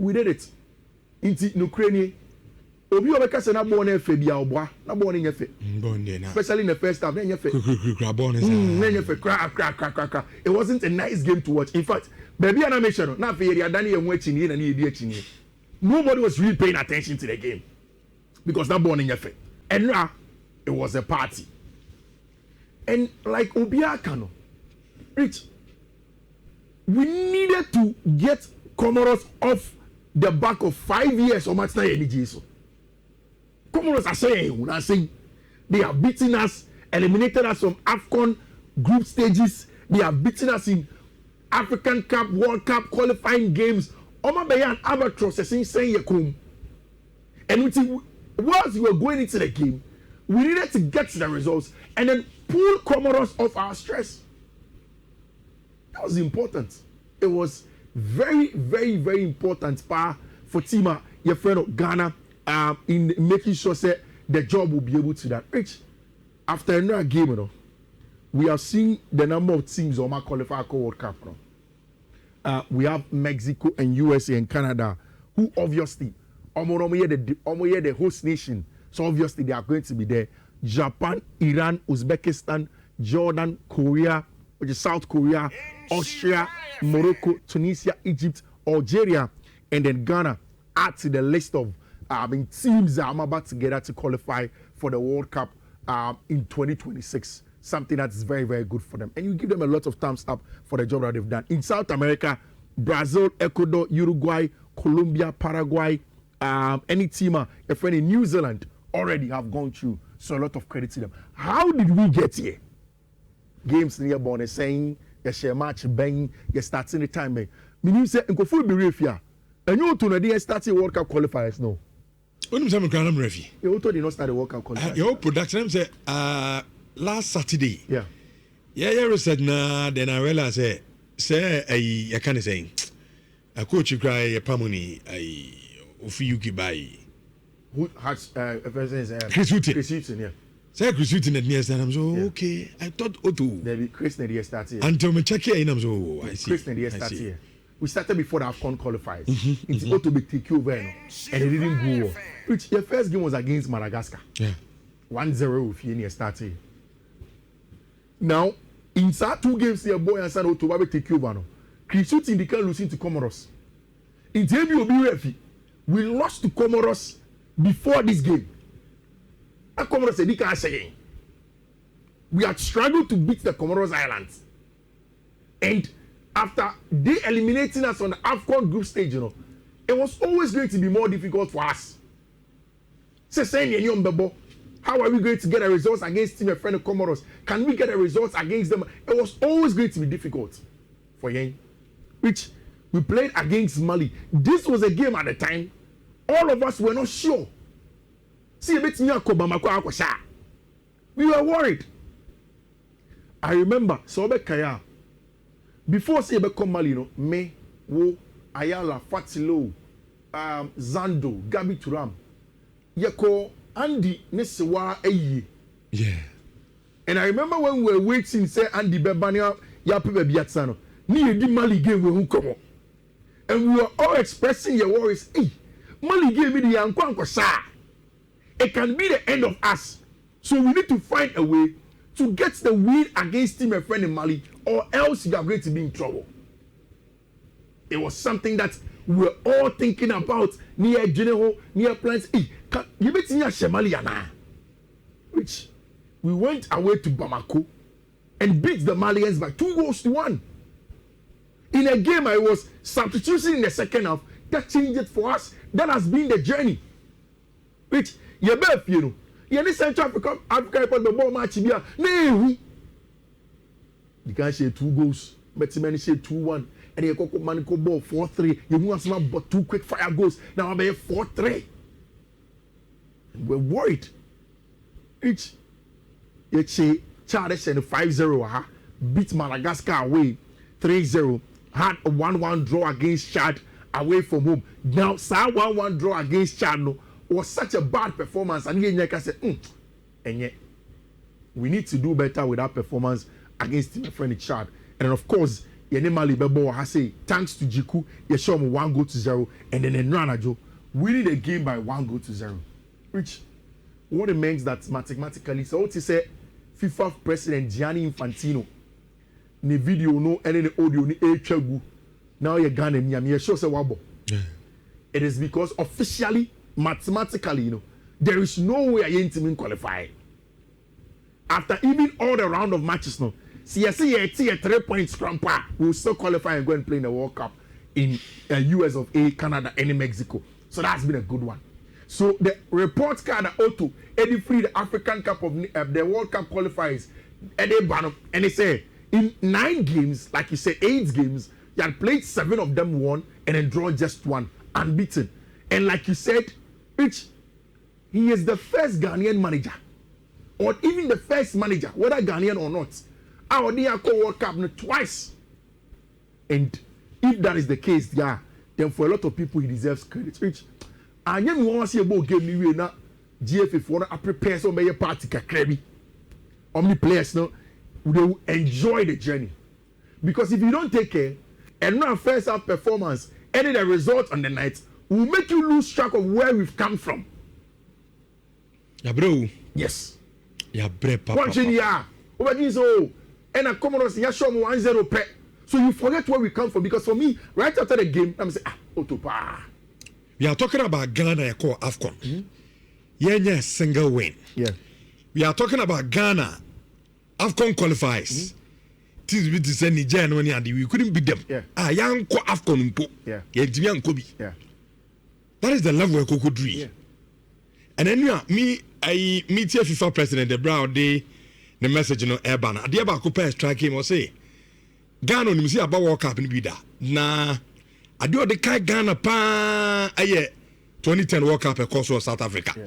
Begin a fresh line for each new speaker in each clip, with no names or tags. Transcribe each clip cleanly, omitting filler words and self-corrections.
we did it. Inti Ukraine. Obi obeka se na ball na efe bia oboa na ball na nyefe especially in the first half na nyefe cra. It wasn't a nice game to watch. In fact, baby na make sure na fe area dan ye hu achini na ye di achini. Nobody was really paying attention to the game because that ball na nyefe. And now it was a party. And like Obiaka no, Rich, we needed to get Comoros off the back of 5 years or much time energy. So Comoros are saying they have beaten us, eliminated us from AFCON group stages. They have beaten us in African Cup, World Cup qualifying games. Oma Bayan Albatross is saying Yakum. And whilst we were going into the game, we needed to get to the results and then pull Comoros off our stress. That was important. It was very, very, very important for Tima, your friend of Ghana, in making sure that the job will be able to that. Rich, after another game, you know, we have seen the number of teams on my qualifier World Cup. You know. We have Mexico and USA and Canada, who obviously the host nation, so obviously they are going to be there. Japan, Iran, Uzbekistan, Jordan, Korea, which is South Korea, Austria, Morocco, Tunisia, Egypt, Algeria, and then Ghana add to the list of teams that I'm about to get to qualify for the World Cup in 2026. Something that's very, very good for them. And you give them a lot of thumbs up for the job that they've done. In South America, Brazil, Ecuador, Uruguay, Colombia, Paraguay, any team, a friend in New Zealand already have gone through. So a lot of credit to them. How did we get here? Games near Bonne saying, you share match, bang, you starting the time. Meaning, say, and go full be refia. And you to the starting World Cup qualifiers, no.
When I'm Grand Refi,
you did not start the World Cup qualifiers.
Your production say, last Saturday.
Yeah.
Yeah, said, nah, then I realized, say, I can't say, a coach you cry a pamoni, I Ufiyuki by.
Who has
Chris
Hutton, yeah.
Say Chris Hutton at me, and I'm so okay. I thought Otto.
Maybe Chris Nadia started.
Until me check here, and I'm so I see.
Chris Nadia started here. We started before the AFCON qualifiers. It's Otto be take over, and it didn't go. Which your first game was against Madagascar.
Yeah.
1-0 with Yenia started. Now, inside 2 games, your boy and son Otto will take over. Chris Hutton they can't lose to Comoros. In TBO, we lost to Comoros before this game. And Comoros said, "They saying we had struggled to beat the Comoros Islands, and after they eliminating us on the AFCON group stage, you know, it was always going to be more difficult for us. So saying, how are we going to get a results against Team Friend of Comoros? Can we get a results against them? It was always going to be difficult for Yen, which we played against Mali. This was a game at the time. All of us were not sure. See a bit near Kobama. We were worried. I remember Sobe Kaya. Before Sebe Komalino, Me, Wo, Ayala, Fatilo, Zando, Gabi Turam, Yako, Andy, Nesewa, Eye.
Yeah.
And I remember when we were waiting, say Andy Bebania, Yape Biatsano, near the Mali game we come on. And we were all expressing your worries. Hey, Mali gave me the Yankwanko Sa. It can be the end of us. So we need to find a way to get the win against Team Friend in Mali, or else you are going to be in trouble. It was something that we were all thinking about near General, near plans. You bet near Shemaliana. Which we went away to Bamako and beat the Malians by 2-1. In a game, I was substitution in the second half. That changed it for us. That has been the journey. Which you bet you know. You need Central Africa report the ball match here. No. You can say 2 goals, but many say 2-1, and you go man go ball 4-3. You want some but 2 quick fire goals. Now I be 4-3. We're worried. Each you say Charles and 5-0 beat Madagascar away 3-0. Had a 1-1 draw against Chad away from home. Now, 1-1 draw against Chad no, was such a bad performance. And you can say, and yet, we need to do better with that performance against Team Friend Chad. And then, of course, Yene Mali Bebo has say thanks to Jiku, you show me 1-0, and then Nranajo winning the game by 1-0. Which what it means that mathematically, so what you say, FIFA President Gianni Infantino, the video no, and then the audio ni Chagu. Now you're Ghana, you sure say wabo. It is because officially, mathematically, there is no way I ain't even qualify. After even all the round of matches now, see 3 points scrampa will still qualify and go and play in the World Cup in US of A, Canada, and Mexico. So that's been a good one. So the report card that Otto Addo free the African Cup of the World Cup qualifiers, and they say in 9 games, like you said, 8 games, you had played 7 of them won and then drawn just 1, unbeaten. And like you said, Rich, he is the first Ghanaian manager, or even the first manager, whether Ghanaian or not, our World Cup twice. And if that is the case, yeah, then for a lot of people he deserves credit. Rich, I never want to see about game new na GFF wanna prepare so many party kakrebi. Omni players now they will enjoy the journey. Because if you don't take care and not first half performance, any the result on the night will make you lose track of where we've come from.
Yeah, bro.
Yes.
Yeah, bro.
Watching ya. So and I come on us, ya show me 1-0 pet. So you forget where we come from. Because for me, right after the game, I'm saying, Otopa.
We are talking about Ghana, you call AFCON. Yeah, single win.
Yeah.
We are talking about Ghana, AFCON qualifiers. This is to say Nigeria and we couldn't beat them.
Yeah.
Young AFCON.
Yeah.
Yeah. That is the level we could reach.
Yeah.
And then I meet FIFA president the Brown day the message urban. The about Cooper strike him or say Ghana ni see about World Cup ni bida. Na I do the kai Ghana pa 2010 World Cup across South Africa.
Yeah.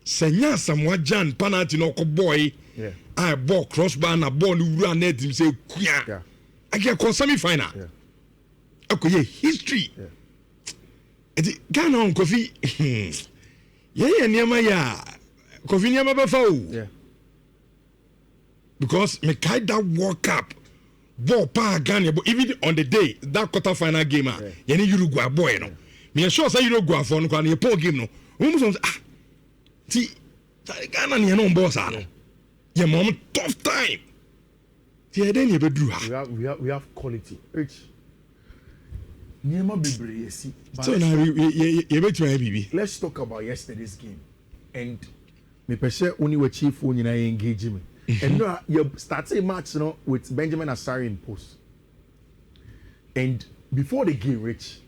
Senya Samoa Jan penalty no ko boy.
Yeah.
I ball crossbar na ball ni wura net him say kuya.
Yeah.
I get semi final.
Yeah.
Okay, history.
Yeah.
Ghana on Kofi. Yeah, Niama ya. Kofi Niama Bafau.
Yeah.
Because me carry that World Cup. Ball pa Ghana, but even on the day that quarter final game, yeah. Uruguay boy, no. Me sure say Uruguay for no can you poor game no. Almost see Ghana ni no boss ah. Yeah, mom tough time. Yeah, then you be do
we have quality. Rich. Niema bebre yesi.
So now you bet you baby.
Let's talk about yesterday's game. And me pese only we chief phone na engage me. And no, you started a match with Benjamin Asari in post. And before the game, Rich,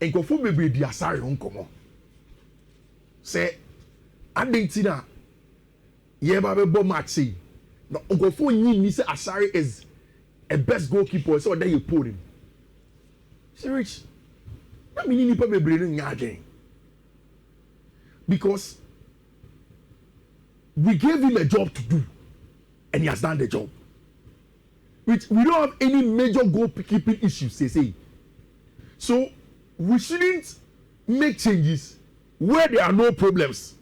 and go for baby the Asari on come on. Say, I didn't see that. Yeah, baby, but match say. No, go for you. Say Asari is a best goalkeeper. So then you put him. Say, Rich, that means you probably bring him again. Because we gave him a job to do. And he has done the job. Which we don't have any major goalkeeping issues, they say. So we shouldn't make changes where there are no problems.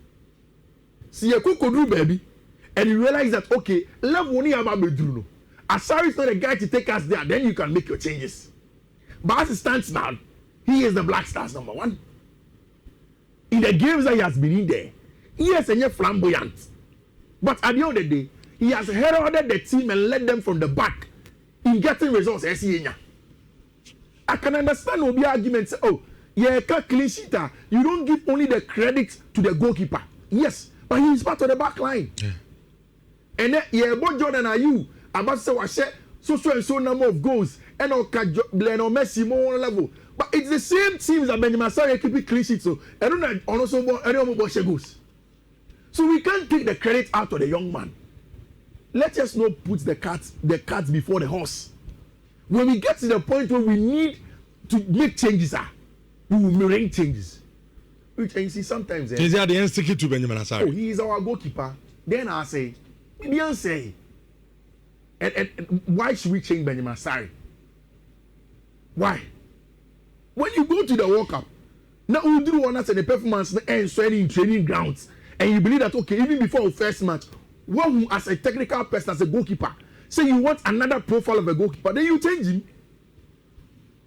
See a could do baby, and you realize that okay, level only about Bedruno. Asari is not a guy to take us there, then you can make your changes. But as it stands now, he is the Black Stars #1. In the games that he has been in there, he is a flamboyant. But at the end of the day, he has heralded the team and led them from the back in getting results. I can understand Obi argument say, oh, yeah, clean sheet. You don't give only the credit to the goalkeeper. Yes, but he is part of the back line. Yeah. And then, yeah, but Jordan are you about to say what so and so number of goals and Lionel Messi more level. But it's the same teams that Benjamin Asari keep clean sheet. So I don't know also any more goals. So we can't take the credit out of the young man. Let us not put the cart before the horse. When we get to the point where we need to make changes, we will make changes. Which and you see sometimes.
Is that the instinct to Benjamin Asari?
Oh, he is our goalkeeper. Then I say, Beyonce. And why should we change Benjamin Asari? Why? When you go to the World Cup, now we do one the performance and in training grounds, and you believe that okay, even before our first match. One who as a technical person, as a goalkeeper, say you want another profile of a goalkeeper, then you change him.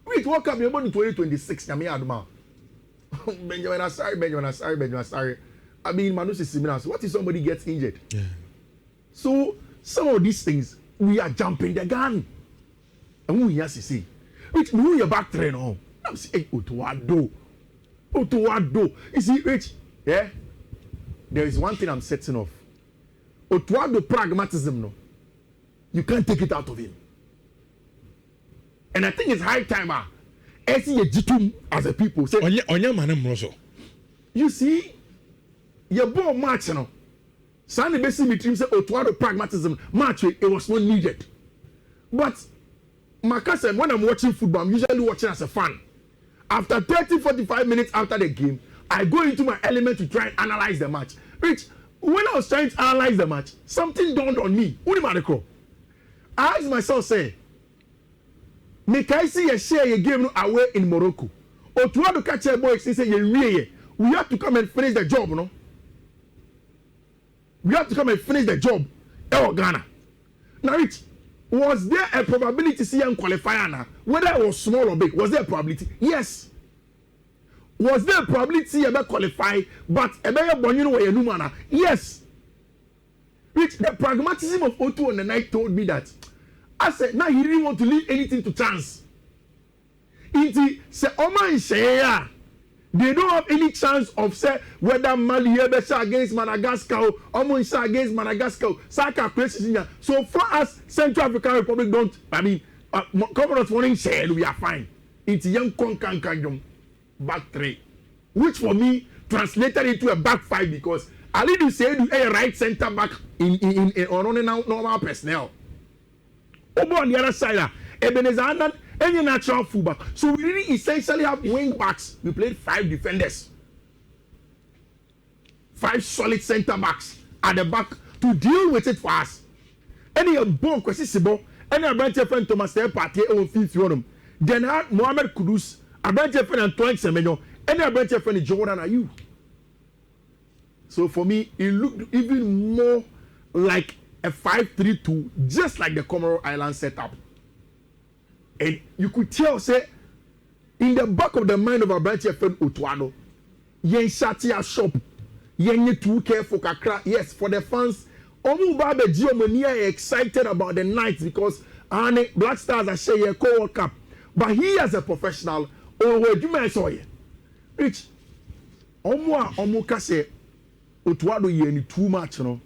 Wait, World Cup, you're born in 2026. I mean, Benjamin Asari. I mean, Manus is similar. So what if somebody gets injured?
Yeah.
So some of these things, we are jumping the gun. And who you see? Which who your back train on? I'm saying Otto Addo. You see, Rich? Yeah. There is one thing I'm setting off. Otto Addo pragmatism, no. You can't take it out of him. And I think it's high time, as a people say. You see, your ball match, no. Sunday basically team say Otto Addo pragmatism match it was not needed. But Maka said when I'm watching football, I'm usually watching as a fan. After 30-45 minutes after the game, I go into my element to try and analyze the match. Rich, when I was trying to analyze the match, something dawned on me. I asked myself, say, make I see a share a game away in Morocco. Or to want to catch a boy, say, we have to come and finish the job, no? We have to come and finish the job. Ghana. Now, Rich, was there a probability to see a qualifier now? Whether it was small or big, was there a probability? Yes. Was there a probability to see a qualify, but a better bonino way a numana? Yes. Which the pragmatism of Otto on the night told me that. I said, now he didn't want to leave anything to chance. It say, Oman Shea, they don't have any chance of say whether Mali against Madagascar or Oman against Madagascar. Saka places. So far as Central African Republic don't, I mean, Comoros warning said we are fine. It's young Konkan back three, which for me translated into a back five because Ali said a right center back in normal personnel. Over on the other side, Ebenezer any natural fullback. So we really essentially have wing backs. We played 5 defenders, 5 solid center backs at the back to deal with it for us. Any a ball Kwesi any a branch friend Thomas Party on 5th one. Then had Mohamed Kudus, a branch friend Antoine Semenyo, any a branch friend Jordan Ayew. So for me, it looked even more like a 5-3-2, just like the Comoro Island setup. And you could tell, say, in the back of the mind of our branch friend Otto Addo, yen shatia shop, yen too careful kakra. Yes, for the fans, Omu Babe Giomania excited about the night because Black Stars are sharing a World Cup. But he as a professional, where do you saw it? Rich, Omu Kase, Otto Addo yen too much, you know.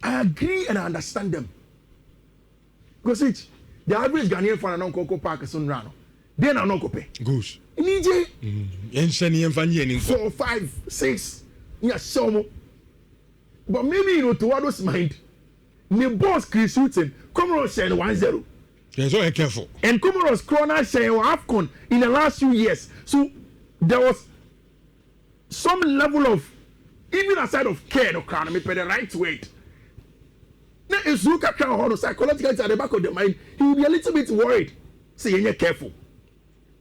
I agree and I understand them. Because it's the average Ghanaian fan and Coco Park is on Rano. Then I don't pay.
Goose.
Nije.
4,
5, 6. Yeah, so. But maybe in Otto Addo's mind, the boss Chris Hutton, Comoros share 1-0.
They're so careful.
And Comoros Corona share AFCON in the last few years. So there was some level of, even aside of care, no crown, me pay the right weight. Now, if you look at psychologically at the back of the mind, he will be a little bit worried. Say, you're careful.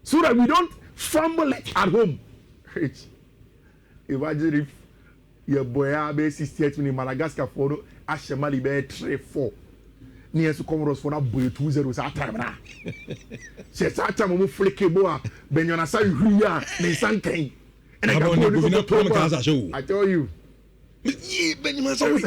So that we don't fumble it at home. Rich. Imagine if your boy be 68 in Madagascar for Ashemali be 3-4. Near to Comoros for that boy 2-0 at time now. She's at time of flickable. Benyana say Ria, Nisan King. And I tell you.
Benjamin, sorry.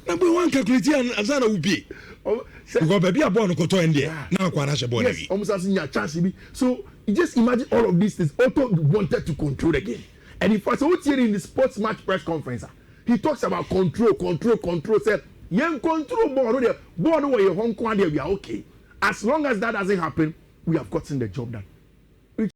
Number one calculation and Zana will be. Because baby are born to India. Now,
yes, almost as in your chance. So you just imagine all of these things. Otto wanted to control the game. And if I saw here in the sports match press conference, he talks about control. Said, young control board where your home corner, we are okay. As long as that doesn't happen, we have gotten the job done.